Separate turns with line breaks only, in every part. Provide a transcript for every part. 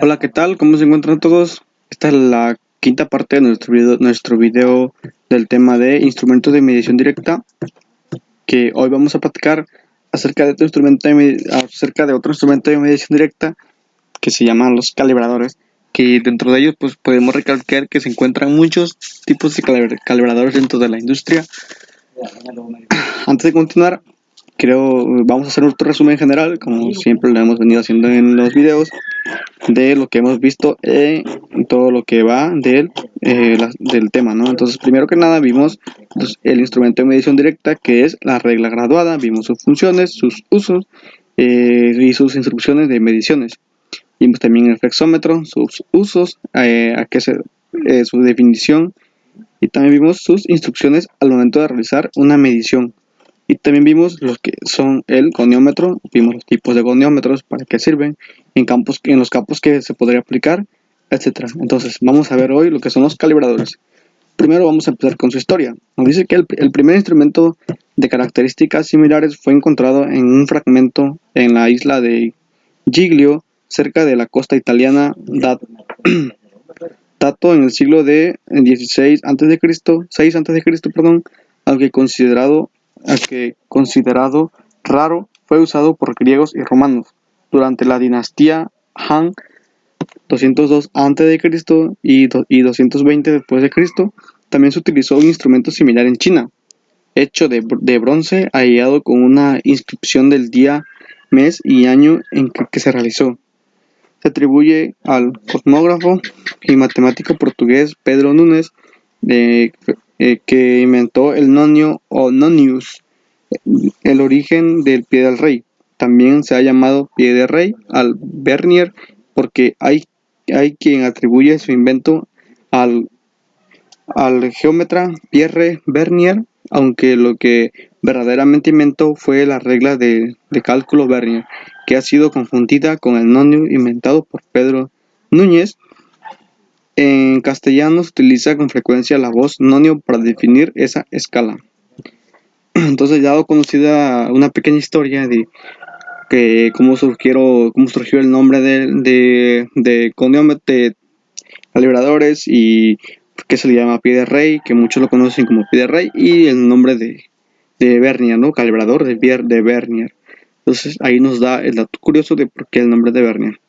Hola, ¿qué tal? ¿Cómo se encuentran todos? Esta es la quinta parte de nuestro video del tema de instrumentos de medición directa, que hoy vamos a platicar acerca de otro instrumento de medición directa que se llaman los calibradores, que dentro de ellos pues podemos recalcar que se encuentran muchos tipos de calibradores dentro de la industria. Antes de continuar, vamos a hacer otro resumen general, como siempre lo hemos venido haciendo en los videos, de lo que hemos visto en todo lo que va del tema, ¿no? Entonces, primero que nada, vimos el instrumento de medición directa, que es la regla graduada, vimos sus funciones, sus usos y sus instrucciones de mediciones. Vimos también el flexómetro, sus usos, su definición, y también vimos sus instrucciones al momento de realizar una medición. Y también vimos lo que son el goniómetro, vimos los tipos de goniómetros, para qué sirven, en los campos que se podría aplicar, etcétera. Entonces, vamos a ver hoy lo que son los calibradores. Primero vamos a empezar con su historia. Nos dice que el primer instrumento de características similares fue encontrado en un fragmento en la isla de Giglio, cerca de la costa italiana, dato en el siglo de 16 a.C., 6 a.C., aunque considerado raro, fue usado por griegos y romanos. Durante la dinastía Han, 202 a.C. y 220 después de Cristo, también se utilizó un instrumento similar en China, hecho de bronce, hallado con una inscripción del día, mes y año en que se realizó. Se atribuye al cosmógrafo y matemático portugués Pedro Nunes, que inventó el nonio o nonius, el origen del pie del rey. También se ha llamado pie de rey al vernier, porque hay quien atribuye su invento al, al geómetra Pierre Vernier, aunque lo que verdaderamente inventó fue la regla de cálculo Vernier, que ha sido confundida con el nonio inventado por Pedro Núñez. En castellano se utiliza con frecuencia la voz nonio para definir esa escala. Entonces, ya dado conocida una pequeña historia de que cómo surgió el nombre de calibradores, y por qué se le llama pie de rey, que muchos lo conocen como pie de rey, y el nombre de Vernier, ¿no? Calibrador de Vernier. Entonces ahí nos da el dato curioso de por qué el nombre de Vernier.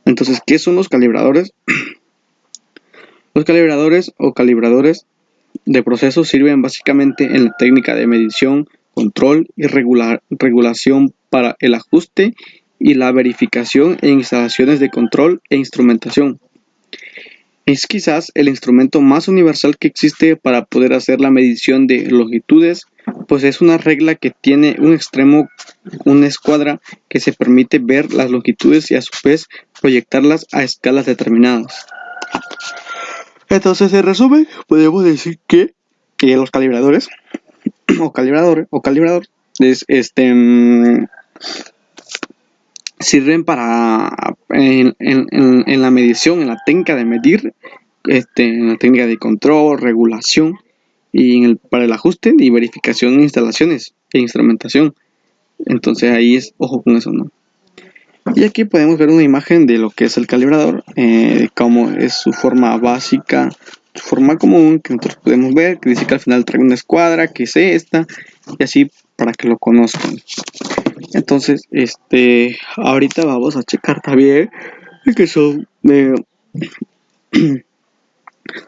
Entonces, ¿qué son los calibradores? Los calibradores o calibradores de procesos sirven básicamente en la técnica de medición, control y regulación para el ajuste y la verificación en instalaciones de control e instrumentación. Es quizás el instrumento más universal que existe para poder hacer la medición de longitudes, pues es una regla que tiene un extremo, una escuadra que se permite ver las longitudes y a su vez proyectarlas a escalas determinadas. Entonces, en resumen, podemos decir que los calibradores calibrador sirven para en la medición, en la técnica de medir, en la técnica de control, regulación y para el ajuste y verificación de instalaciones e instrumentación. Entonces ahí ojo con eso, ¿no? Y aquí podemos ver una imagen de lo que es el calibrador, cómo es su forma básica, su forma común que nosotros podemos ver, que dice que al final trae una escuadra, que es esta, y así para que lo conozcan. Entonces, ahorita vamos a checar también que son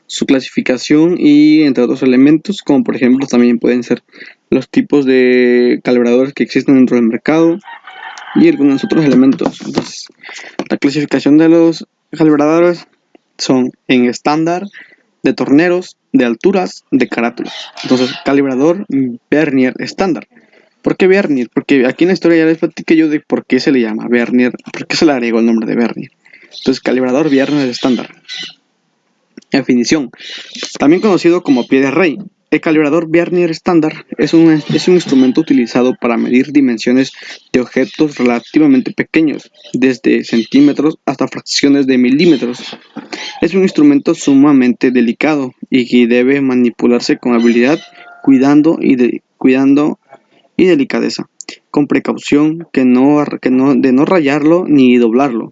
su clasificación y entre otros elementos, como por ejemplo también pueden ser los tipos de calibradores que existen dentro del mercado y algunos otros elementos. Entonces, la clasificación de los calibradores son en estándar, de torneros, de alturas, de carátulas. Entonces, calibrador Vernier estándar. ¿Por qué Vernier? Porque aquí en la historia ya les platiqué yo de por qué se le llama Vernier, por qué se le agregó el nombre de Vernier. Entonces, calibrador Vernier estándar. Definición. También conocido como pie de rey. El calibrador Vernier estándar es un instrumento utilizado para medir dimensiones de objetos relativamente pequeños, desde centímetros hasta fracciones de milímetros. Es un instrumento sumamente delicado y que debe manipularse con habilidad, cuidando y delicadeza, con precaución de no rayarlo ni doblarlo.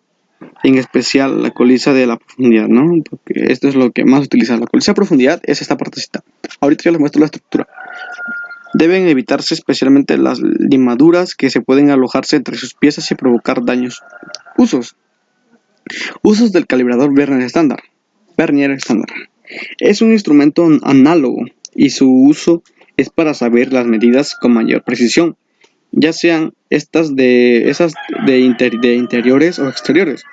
en especial la coliza de la profundidad, ¿no? Porque esto es lo que más utiliza. La coliza de profundidad es esta partecita. Ahorita ya les muestro la estructura. Deben evitarse especialmente las limaduras que se pueden alojarse entre sus piezas y provocar daños. Usos. Usos del calibrador Vernier estándar. Vernier estándar. Es un instrumento análogo y su uso es para saber las medidas con mayor precisión, ya sean esas de interiores o exteriores.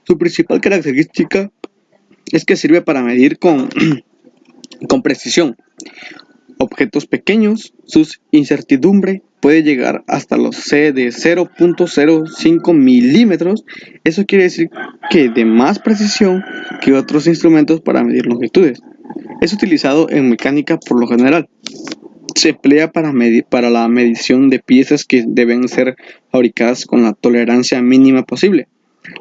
Su principal característica es que sirve para medir con precisión objetos pequeños. Su incertidumbre puede llegar hasta los C de 0.05 milímetros. Eso quiere decir que de más precisión que otros instrumentos para medir longitudes. Es utilizado en mecánica por lo general. Se emplea para la medición de piezas que deben ser fabricadas con la tolerancia mínima posible.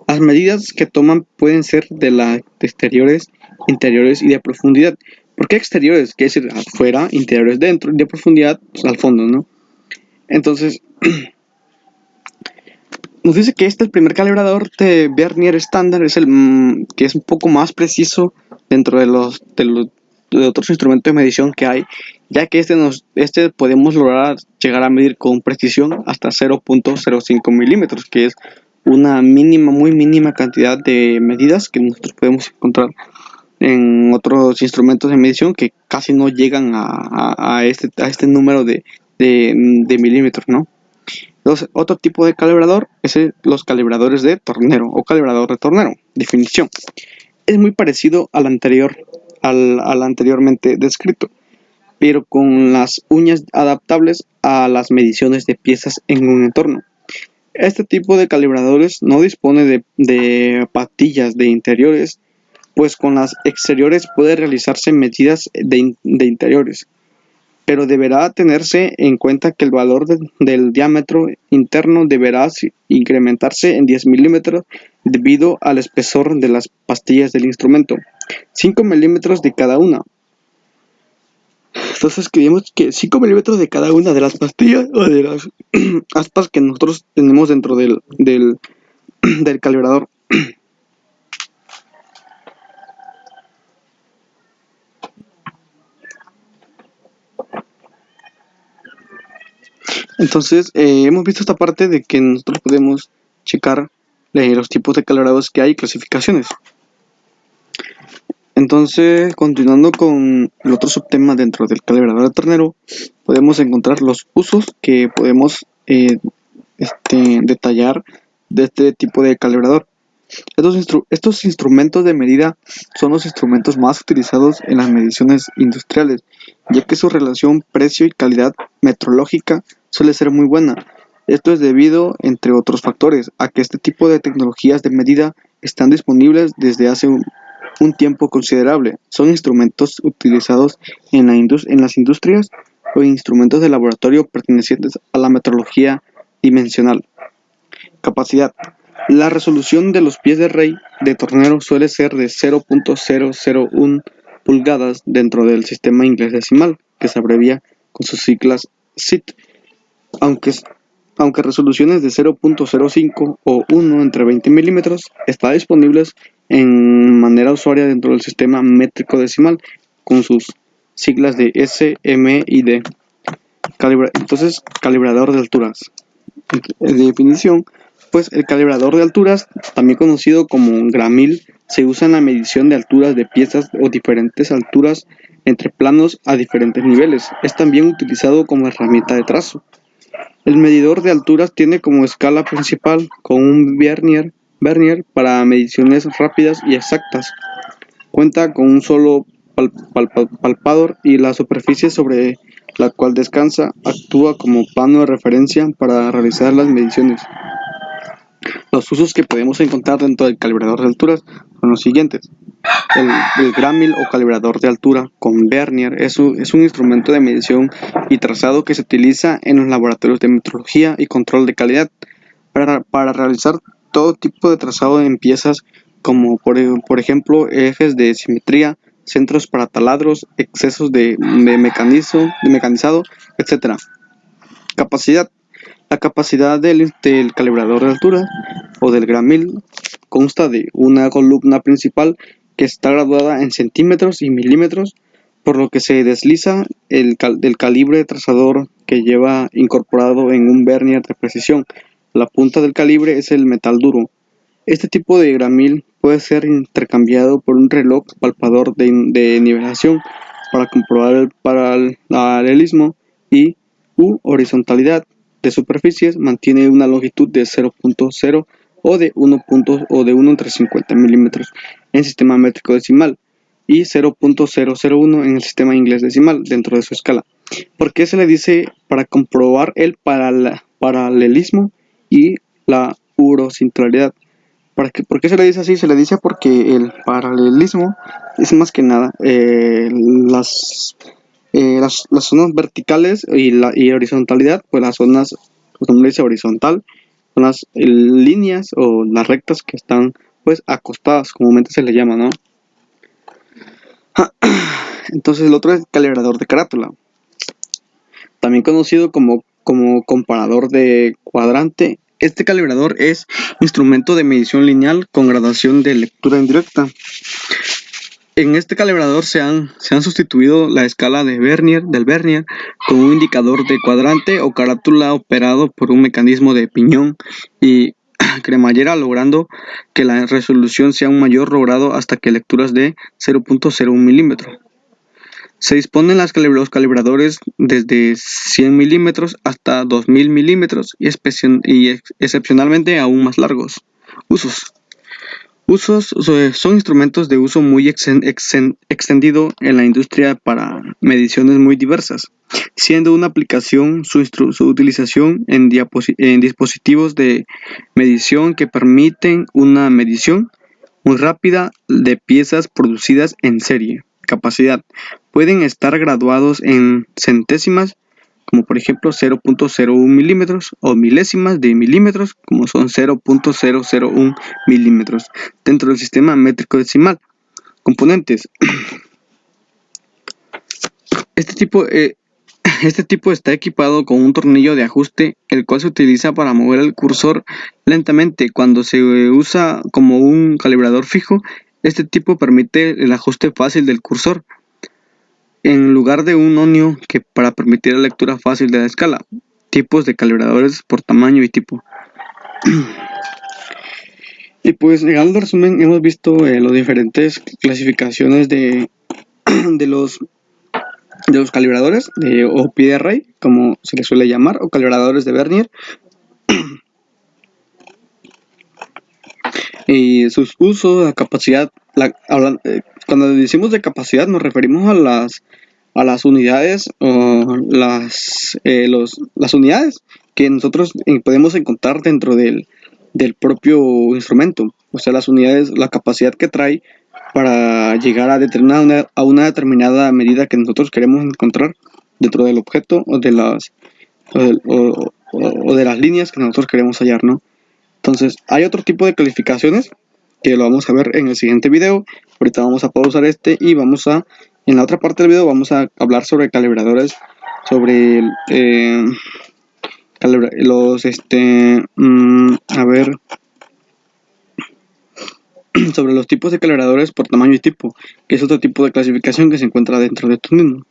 Las medidas que toman pueden ser de exteriores, interiores y de profundidad. ¿Por qué exteriores? Quiere decir afuera, interiores dentro, y de profundidad pues, al fondo, ¿no? Entonces, nos dice que el primer calibrador de Vernier estándar es el que es un poco más preciso dentro de otros instrumentos de medición que hay, ya que este podemos lograr llegar a medir con precisión hasta 0.05 milímetros, que es una mínima, muy mínima cantidad de medidas que nosotros podemos encontrar en otros instrumentos de medición que casi no llegan a este número de milímetros, ¿no? Entonces, otro tipo de calibrador es los calibradores de tornero o calibrador de tornero. Definición. Es muy parecido al anteriormente descrito, pero con las uñas adaptables a las mediciones de piezas en un entorno. Este tipo de calibradores no dispone de patillas de interiores, pues con las exteriores puede realizarse medidas de interiores, pero deberá tenerse en cuenta que el valor del diámetro interno deberá incrementarse en 10 milímetros debido al espesor de las pastillas del instrumento, 5 milímetros de cada una. Entonces escribimos que 5 milímetros de cada una de las pastillas o de las aspas que nosotros tenemos dentro del calibrador. Entonces hemos visto esta parte de que nosotros podemos checar los tipos de calibradores que hay y clasificaciones. Entonces, continuando con el otro subtema dentro del calibrador de tornero, podemos encontrar los usos que podemos detallar de este tipo de calibrador. Estos instrumentos de medida son los instrumentos más utilizados en las mediciones industriales, ya que su relación precio y calidad metrológica suele ser muy buena. Esto es debido, entre otros factores, a que este tipo de tecnologías de medida están disponibles desde hace un tiempo considerable. Son instrumentos utilizados en las industrias o instrumentos de laboratorio pertenecientes a la metrología dimensional. Capacidad. La resolución de los pies de rey de tornero suele ser de 0.001 pulgadas dentro del sistema inglés decimal, que se abrevia con sus siglas SIT, aunque resoluciones de 0.05 o 1 entre 20 milímetros están disponibles en manera usuaria dentro del sistema métrico decimal con sus siglas de S, M y D. Entonces, calibrador de alturas. De definición, pues el calibrador de alturas, también conocido como gramil, se usa en la medición de alturas de piezas o diferentes alturas entre planos a diferentes niveles. Es también utilizado como herramienta de trazo. El medidor de alturas tiene como escala principal con un vernier para mediciones rápidas y exactas. Cuenta con un solo palpador y la superficie sobre la cual descansa actúa como plano de referencia para realizar las mediciones. Los usos que podemos encontrar dentro del calibrador de alturas son los siguientes. El gramil o calibrador de altura con vernier es un instrumento de medición y trazado que se utiliza en los laboratorios de metrología y control de calidad para realizar todo tipo de trazado en piezas como por ejemplo ejes de simetría, centros para taladros, excesos de mecanizado, etc. Capacidad. La capacidad del calibrador de altura o del gramil consta de una columna principal que está graduada en centímetros y milímetros, por lo que se desliza del calibre trazador que lleva incorporado en un vernier de precisión. La punta del calibre es el metal duro. Este tipo de gramil puede ser intercambiado por un reloj palpador de nivelación para comprobar el paralelismo y horizontalidad de superficies. Mantiene una longitud de 0.0 o de 1 entre 50 milímetros en sistema métrico decimal y 0.001 en el sistema inglés decimal dentro de su escala. ¿Por qué se le dice para comprobar el paralelismo y la horizontalidad? ¿Por qué se le dice así? Se le dice porque el paralelismo es más que nada las zonas verticales y horizontalidad, pues las zonas, pues como dice horizontal, son las líneas o las rectas que están pues acostadas, comúnmente se le llama, ¿no? Entonces el otro es el calibrador de carátula, también conocido como comparador de cuadrante. Este calibrador es instrumento de medición lineal con gradación de lectura indirecta. En este calibrador se han sustituido la escala del Vernier con un indicador de cuadrante o carátula operado por un mecanismo de piñón y cremallera, logrando que la resolución sea un mayor logrado hasta que lecturas de 0.01 milímetro. Se disponen los calibradores desde 100 milímetros hasta 2000 milímetros y excepcionalmente aún más largos. Usos son instrumentos de uso muy extendido en la industria para mediciones muy diversas, siendo una aplicación su utilización en dispositivos de medición que permiten una medición muy rápida de piezas producidas en serie. Capacidad. Pueden estar graduados en centésimas, como por ejemplo 0.01 milímetros, o milésimas de milímetros, como son 0.001 milímetros, dentro del sistema métrico decimal. Componentes. Este tipo está equipado con un tornillo de ajuste, el cual se utiliza para mover el cursor lentamente. Cuando se usa como un calibrador fijo, este tipo permite el ajuste fácil del cursor, en lugar de un nonio que para permitir la lectura fácil de la escala. Tipos de calibradores por tamaño y tipo. Y pues, llegando al resumen, hemos visto las diferentes clasificaciones de los calibradores o pie de array, como se les suele llamar, o calibradores de Vernier, y sus usos, la capacidad. Cuando decimos de capacidad nos referimos a las unidades o las unidades que nosotros podemos encontrar dentro del propio instrumento, o sea, las unidades, la capacidad que trae para llegar a una determinada medida que nosotros queremos encontrar dentro del objeto o de las líneas que nosotros queremos hallar, ¿no? Entonces, hay otro tipo de calificaciones que lo vamos a ver en el siguiente video. Ahorita vamos a pausar y en la otra parte del video vamos a hablar sobre calibradores, sobre sobre los tipos de calibradores por tamaño y tipo, que es otro tipo de clasificación que se encuentra dentro de estos mismos.